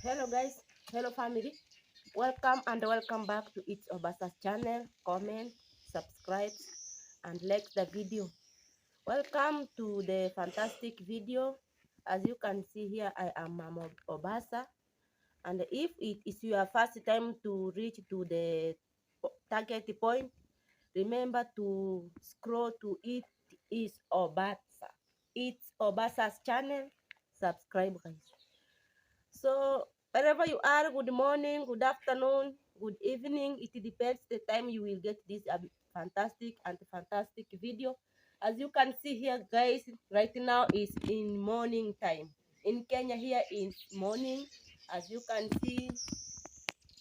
Hello guys, hello family. Welcome and welcome back to It's Obasa's channel. Comment, subscribe and like the video. Welcome to the fantastic video. As you can see here, I am Mama Obasa. And if it is your first time to reach to the target point, remember to scroll to It is Obasa. It's Obasa's channel. Subscribe guys. So wherever you are, good morning, good afternoon, good evening. It depends the time you will get this fantastic video. As you can see here, guys, right now is in morning time. In Kenya here is morning. As you can see,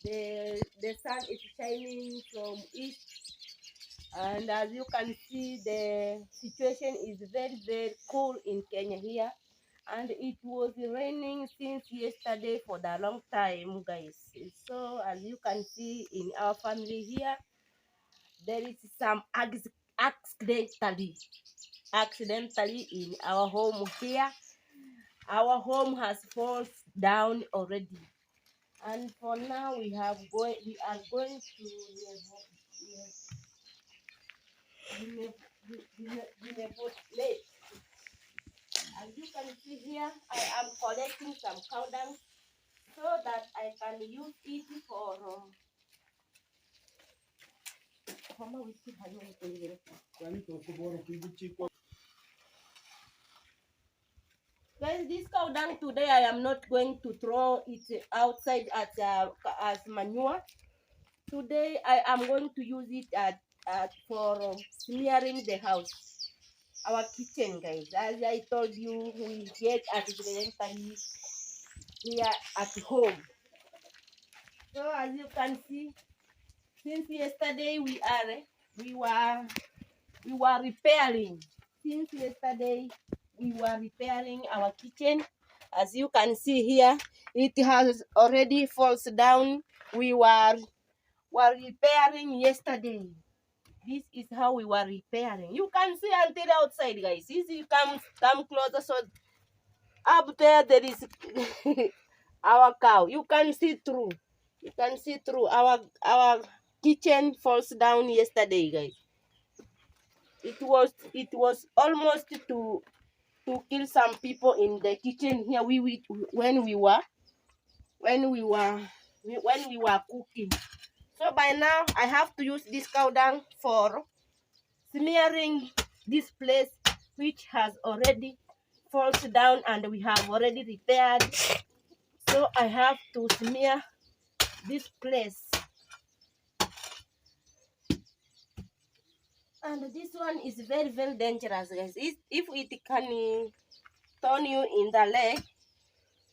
the sun is shining from east, and as you can see, the situation is very cool in Kenya here, and it was raining since yesterday for the long time, guys. So as you can see in our family here, there is some accidentally in our home here. Our home has fallen down already, and for now we are going to late. As you can see here, I am collecting some cow dung so that I can use it for guys, this cow dung today I am not going to throw it outside as manure. Today I am going to use it for smearing the house, our kitchen, guys. As I told you, we get accidentally here at home. So as you can see, since yesterday we were repairing. Since yesterday we were repairing our kitchen. As you can see here, it has already falls down. We were repairing yesterday. This is how we were repairing. You can see until outside, guys. If you come closer, so up there is our cow. You can see through. You can see through. Our kitchen falls down yesterday, guys. It was almost to kill some people in the kitchen here. When we were cooking. So by now I have to use this cow dung for smearing this place, which has already falls down and we have already repaired. So I have to smear this place. And this one is very dangerous, guys. If it can turn you in the leg,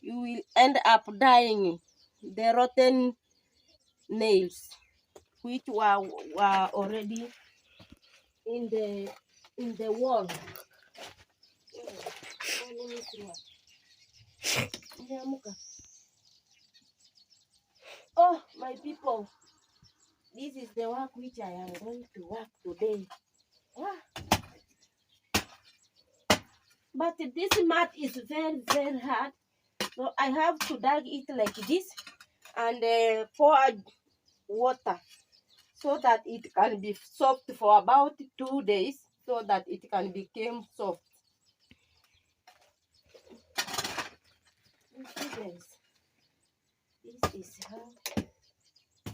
you will end up dying. The rotten nails, which were already in the wall. Oh, my people, this is the work which I am going to work today. But this mat is very hard, so I have to dig it like this and pour water so that it can be soft for about 2 days, so that it can become soft. This is how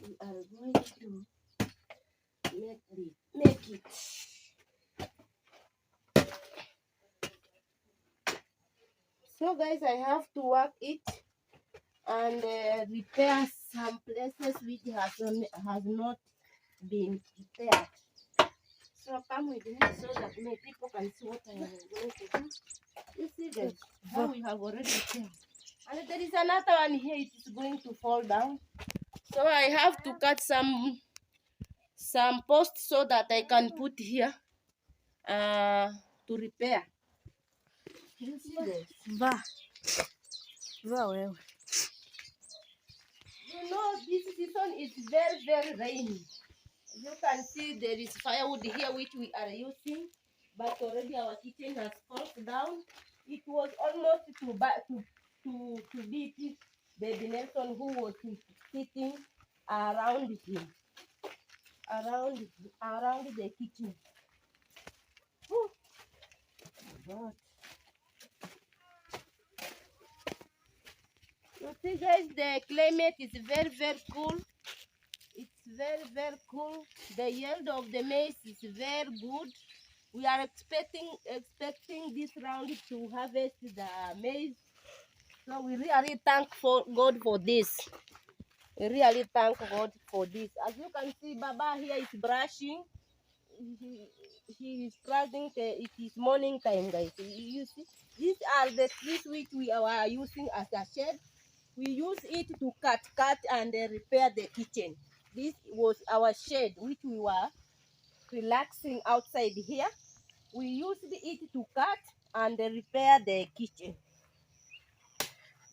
we are going to make it. So guys, I have to work it and repair some places which has not been repaired. So come with me so that my people can see what I am going to do. You see guys, how we have already repaired. And there is another one here, it is going to fall down. So I have to cut some posts so that I can put here to repair. You see this? You know, this season is very rainy. You can see there is firewood here which we are using, but already our kitchen has fallen down. It was almost to be baby Nelson, who was sitting around him, around the kitchen. Oh God. You see, guys, the climate is very, very cool. It's very, very cool. The yield of the maize is very good. We are expecting this round to harvest the maize. So we really thank for God for this. We really thank God for this. As you can see, Baba here is brushing. He is brushing. It is morning time, guys. You see, these are the trees which we are using as a shed. We use it to cut and repair the kitchen. This was our shed which we were relaxing outside here. We used it to cut and repair the kitchen.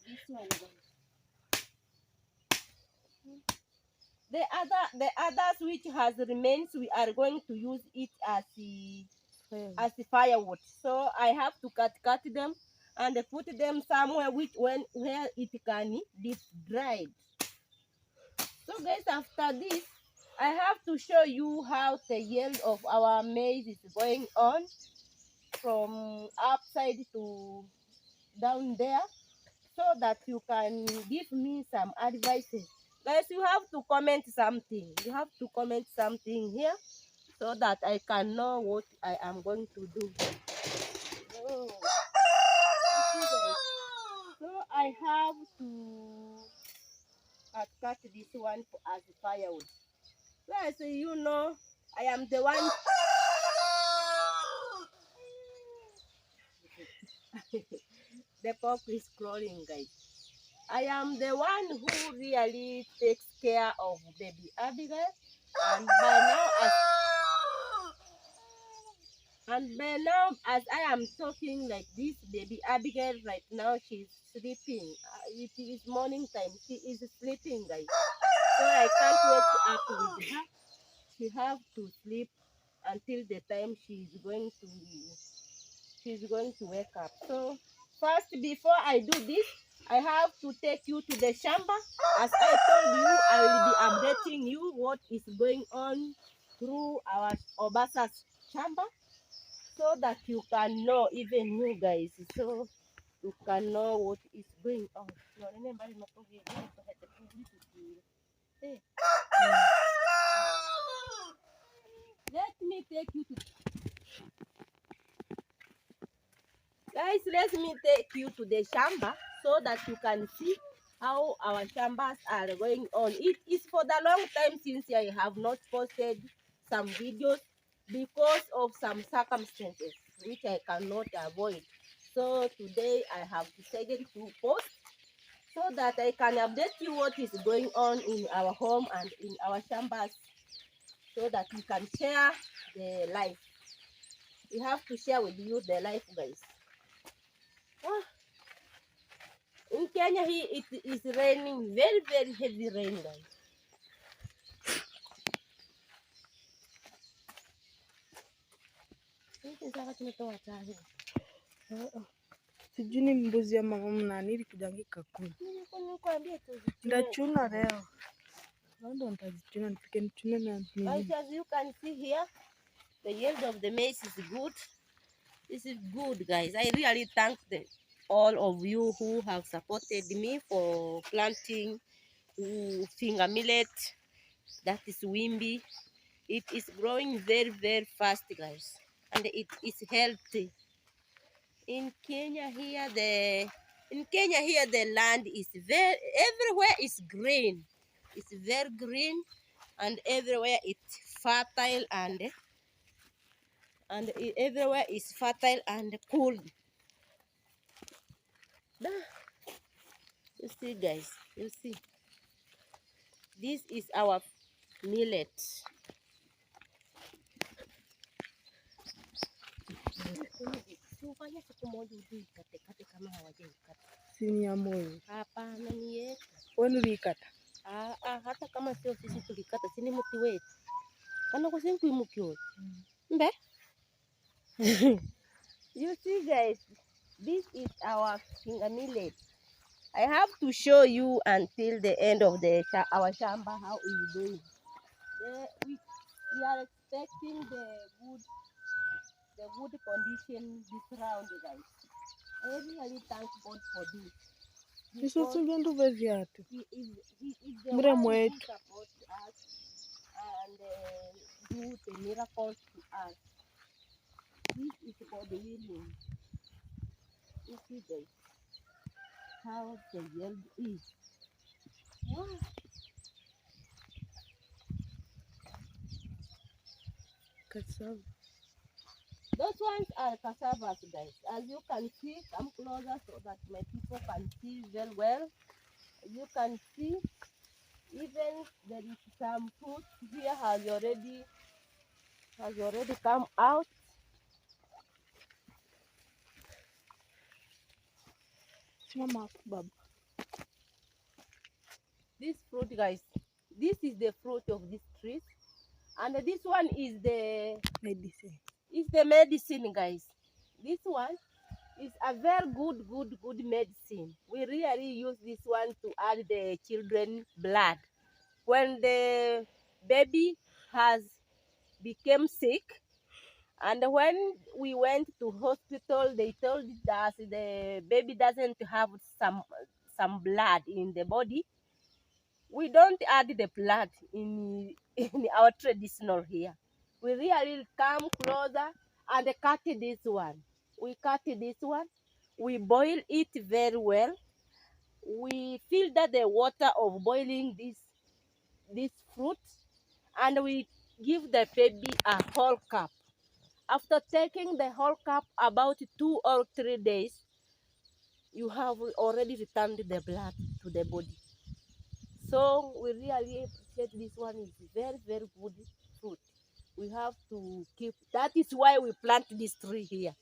This one. The others which has remains, we are going to use it as the firewood. So I have to cut them and put them somewhere where it can be dried. So guys, after this, I have to show you how the yield of our maize is going on from upside to down there, so that you can give me some advices. Guys, you have to comment something. You have to comment something here so that I can know what I am going to do. Oh, so I have to cut this one as firewood. Guys, you know, I am the one. The pup is crawling, guys. I am the one who really takes care of baby Abigail, and by now, as I am talking like this, baby Abigail right now, she's sleeping. It is morning time. She is sleeping, guys. So I can't wake up with her. She have to sleep until the time she's going to wake up. So first, before I do this, I have to take you to the shamba. As I told you, I will be updating you what is going on through our Obasa's shamba, so that you can know, even you guys, so you can know what is going on. Let me take you to Guys, let me take you to the shamba so that you can see how our shambas are going on. It is for the long time since I have not posted some videos because of some circumstances which I cannot avoid. So today I have decided to post so that I can update you what is going on in our home and in our shambas, so that we can share the life. We have to share with you the life, guys. In Kenya here, it is raining very, very heavy rain, guys. Sijui ni mbuzi ya mama mnani ilikujanga ikakula. Ndachuna leo. Ndo nitazichuna nipike nichune na nini. Guys, as you can see here, the yield of the maize is good. This is good, guys. I really thank all of you who have supported me for planting finger millet. That is Wimby. It is growing very, very fast, guys, and it is healthy. In Kenya here, the land is everywhere is green. It's very green, and everywhere it's fertile and everywhere is fertile and cool. You see, guys, you see. This is our millet. Sini ya moyo. Hapana, ni yetu. Wewe ulikata? Hata kama sio sisi tulikata, sini mti wetu. Kana kwa sinku imukyo. Mbe? You see, guys, this is our finger millet. I have to show you until the end of our shamba how it's doing. We are expecting the good condition this round, guys. I really thank God for this because Isosugenda uvevyatu. he is the Mure one who mwetu. supports us and do the miracles to us. This is God willing. You see, guys, how the yield is. Wow. Cassava. Those ones are cassavas, guys. As you can see, come closer so that my people can see very well. As you can see, even there is some fruit here has already come out. Simama hapo baba. This fruit, guys, this is the fruit of this tree, and this one is Medicine. the medicine, guys. This one is a very good medicine. We really use this one to add the children blood when the baby has become sick. And when we went to hospital, they told us the baby doesn't have some blood in the body. We don't add the blood in our traditional here. We really come closer and cut this one. We cut this one. We boil it very well. We filter the water of boiling this fruit, and we give the baby a whole cup. After taking the whole cup about 2 or 3 days, you have already returned the blood to the body. So we really appreciate this one. Is very good fruit. We have to keep. That is why we plant this tree here.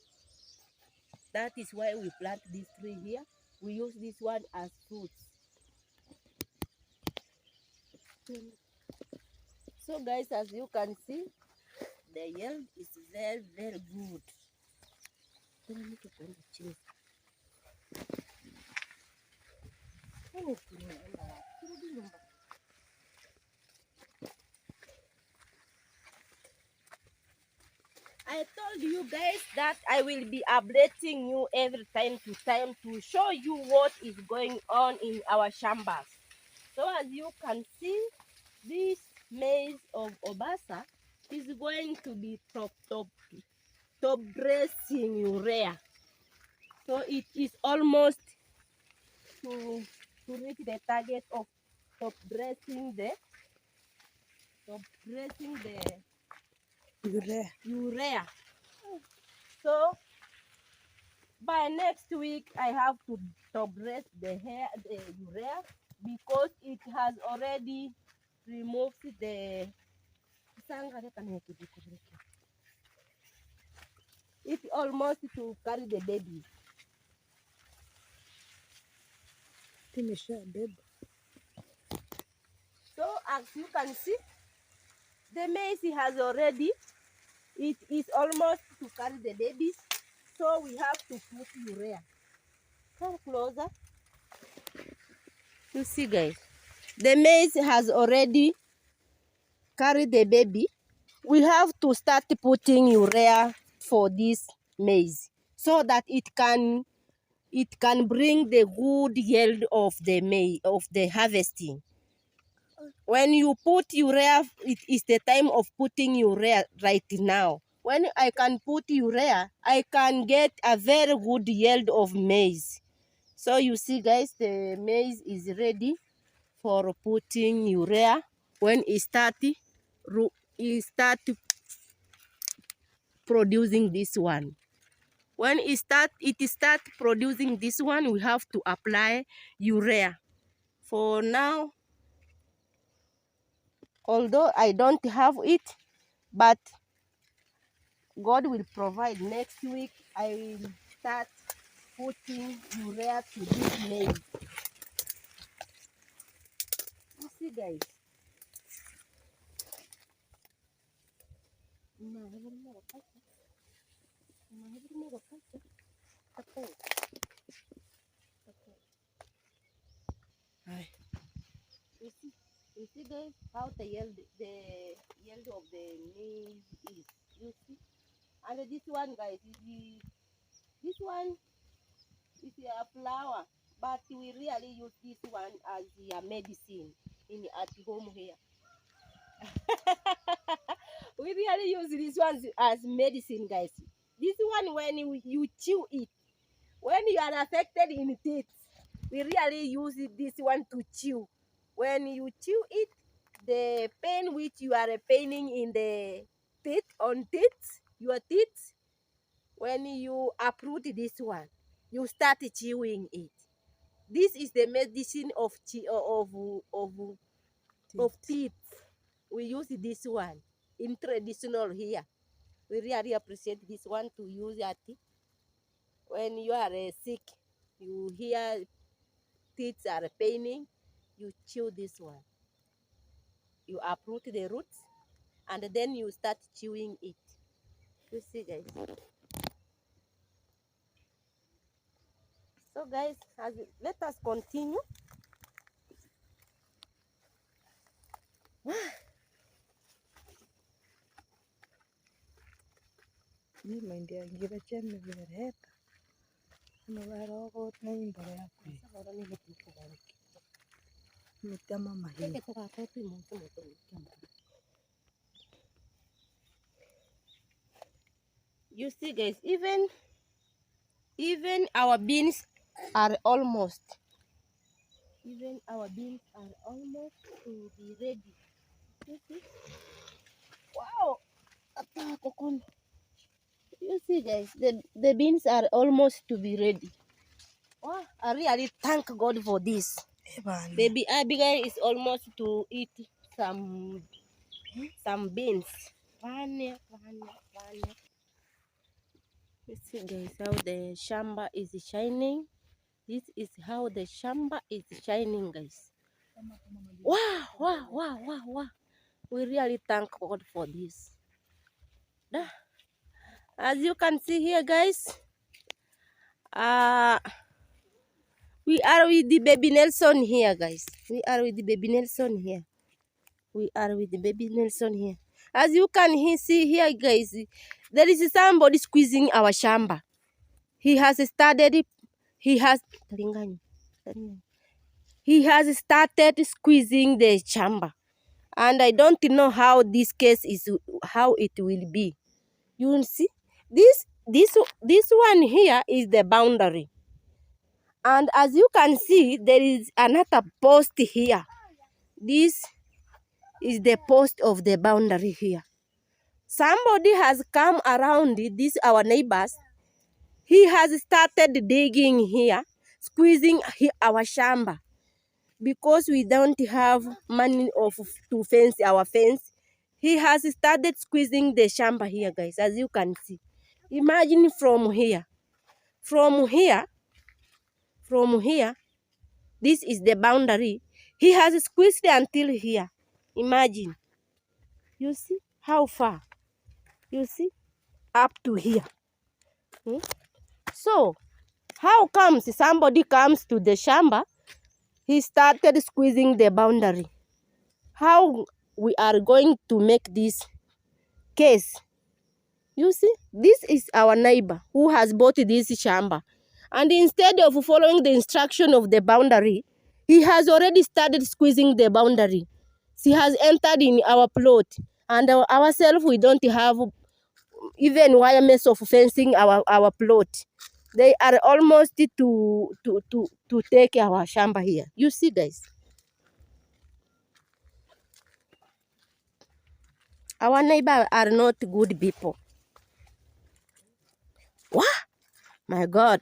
That is why we plant this tree here. We use this one as fruits. So guys, as you can see, the yield is very good. I told you guys that I will be updating you every time to show you what is going on in our shambas. So as you can see, this maize of Obasa is going to be top dressing urea. So it is almost to reach the target of top dressing the urea. So by next week I have to top dress the urea because it has already removed the it almost to carry the baby. Tumeshabeba. So as you can see, the maize has already, it is almost to carry the babies. So we have to put urea. Come closer. You see, guys, the maize has already carried the baby. We have to start putting urea for this maize so that it can bring the good yield of the harvesting. When you put urea, it is the time of putting urea right now. When I can put urea, I can get a very good yield of maize. So you see, guys, the maize is ready for putting urea. When it start producing this one. When it start producing this one, we have to apply urea. For now, although I don't have it, but God will provide. Next week, I will start putting urea to this maize. You see, guys. You see guys how the yield of the maize is. You see? And this one guys this one is a flower, but we really use this one as a medicine in at home here. We really use this one as medicine, guys. This one, when you chew it, when you are affected in teeth, we really use this one to chew. When you chew it, the pain which you are paining in the teeth, your teeth, when you uproot this one, you start chewing it. This is the medicine of teeth. We use this one in traditional here. We really appreciate this one to use at when you are sick. You hear teeth are paining, you chew this one. You uproot the roots and then you start chewing it. You see, guys. So, guys, let us continue. Hii mahindi ya ngira chene vimereta. Unawaroko na imbara ya kwe. Mitama mahindi. You see, guys, even our beans are almost. Even our beans are almost to be ready. You see? Wow! You see, guys, the beans are almost to be ready. Wow, I really thank God for this. Baby Abigail is almost to eat some beans. You see, guys, how the shamba is shining. This is how the shamba is shining, guys. Wow, wow, wow, wow, wow. We really thank God for this. As you can see here, guys, we are with the baby Nelson here, guys. We are with the baby Nelson here. We are with the baby Nelson here. As you can see here, guys, there is somebody squeezing our shamba. He has started squeezing the shamba. And I don't know how this case is, how it will be. You will see, this one here is the boundary. And as you can see, there is another post here. This is the post of the boundary here. Somebody has come around this, our neighbors. He has started digging here, squeezing our shamba. Because we don't have money to fence our fence, he has started squeezing the shamba here, guys, as you can see. Imagine from here, this is the boundary. He has squeezed until here. Imagine. You see how far? You see? Up to here. So, how comes somebody comes to the shamba, he started squeezing the boundary? How we are going to make this case? You see, this is our neighbor who has bought this shamba. And instead of following the instruction of the boundary, he has already started squeezing the boundary. He has entered in our plot. And ourselves, we don't have even wire mesh of fencing our plot. They are almost to take our shamba here. You see, guys. Our neighbors are not good people. What? My God.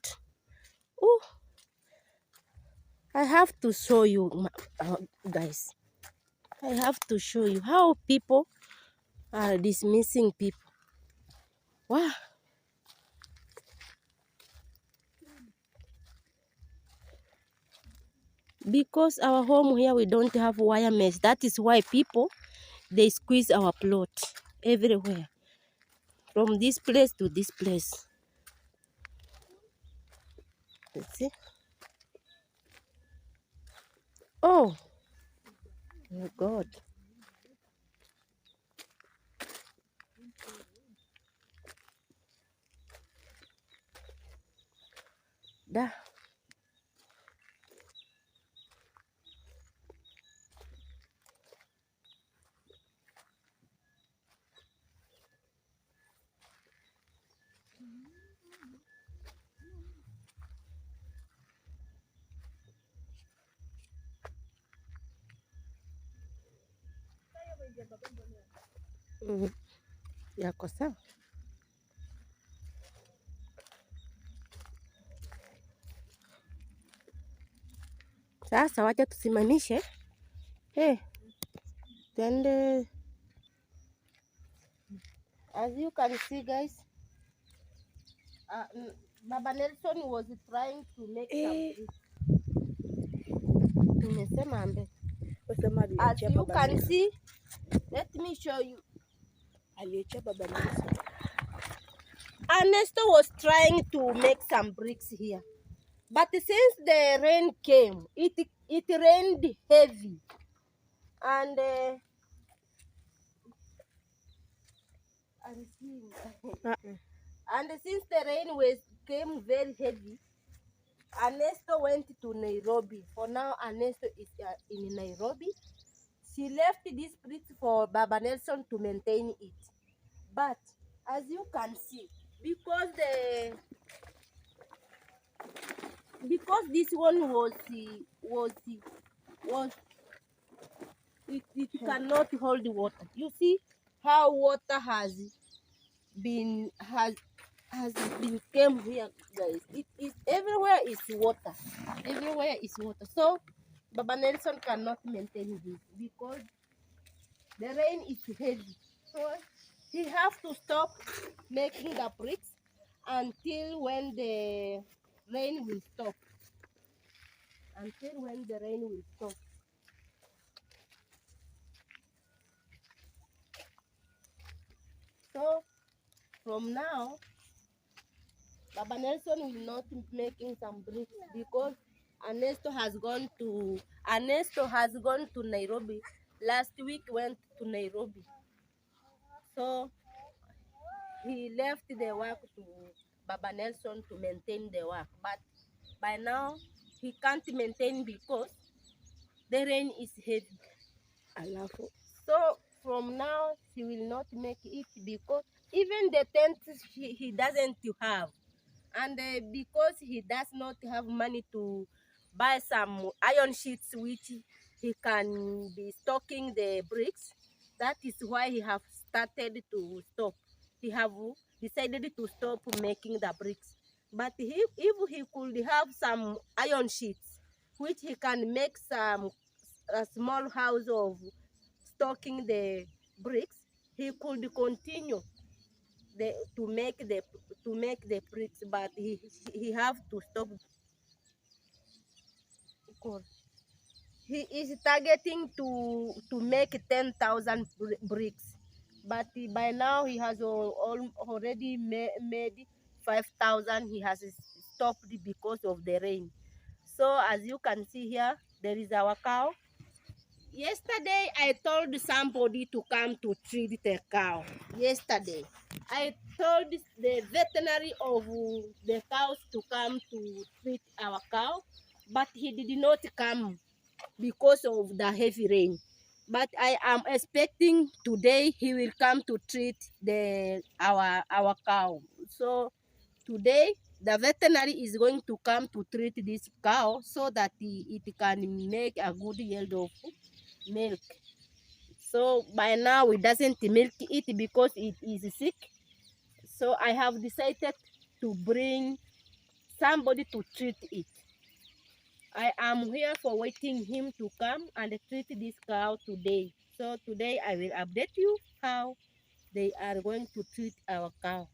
Oh, I have to show you, guys. I have to show you how people are dismissing people. Wow. Because our home here, we don't have wire mesh. That is why people, they squeeze our plot everywhere. From this place to this place. Let's see. Oh. Oh God. Da. Yako sawa. Sasa wacha tusimamishe. Twende. As you can see guys, Baba Nelson was trying to make some. Tumesema ambe. As you can see, let me show you. Baba Nelson. Ernesto was trying to make some bricks here. But since the rain came, it rained heavy. And and since the rain came very heavy, Ernesto went to Nairobi. For now, Ernesto is in Nairobi. She left this bricks for Baba Nelson to maintain it. But as you can see, because this one it cannot hold water. You see how water has been came here, guys. It is everywhere is water. Everywhere is water. So Baba Nelson cannot maintain this because the rain is heavy. So he have to stop making the bricks until when the rain will stop. Until when the rain will stop. So from now, Baba Nelson will not be making some bricks because Ernesto has gone to Nairobi. Last week went to Nairobi. So he left the work to Baba Nelson to maintain the work. But by now he can't maintain because the rain is heavy. So from now he will not make it because even the tent he doesn't have. And because he does not have money to buy some iron sheets which he can be stocking the bricks, that is why he have started to stop. He have decided to stop making the bricks. But if he could have some iron sheets, which he can make a small house of stocking the bricks, he could continue to make the bricks, but he have to stop. He is targeting to make 10,000 bricks, but by now he has already made 5,000. He has stopped because of the rain. So as you can see here, there is our cow. Yesterday, I told somebody to come to treat the cow. Yesterday, I told the veterinary of the cows to come to treat our cow, but he did not come because of the heavy rain. But I am expecting today he will come to treat our cow. So today, the veterinary is going to come to treat this cow so that it can make a good yield of milk. So by now it doesn't milk it because it is sick. So I have decided to bring somebody to treat it. I am here for waiting him to come and treat this cow today. So today I will update you how they are going to treat our cow.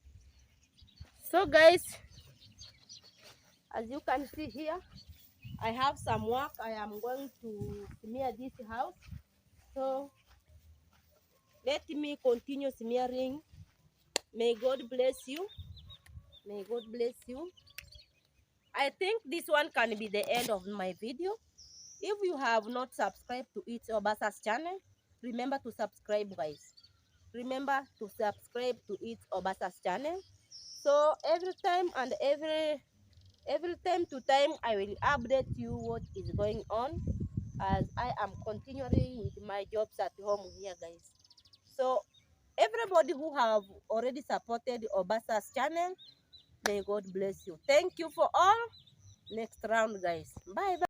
So guys, as you can see here, I have some work. I am going to smear this house. So let me continue smearing. May God bless you. May God bless you. I think this one can be the end of my video. If you have not subscribed to It's Obasa's channel, remember to subscribe, guys. Remember to subscribe to It's Obasa's channel. So every time and every time to time, I will update you what is going on as I am continuing with my jobs at home here, guys. So everybody who have already supported Obasa's channel, may God bless you. Thank you for all. Next round, guys. Bye bye.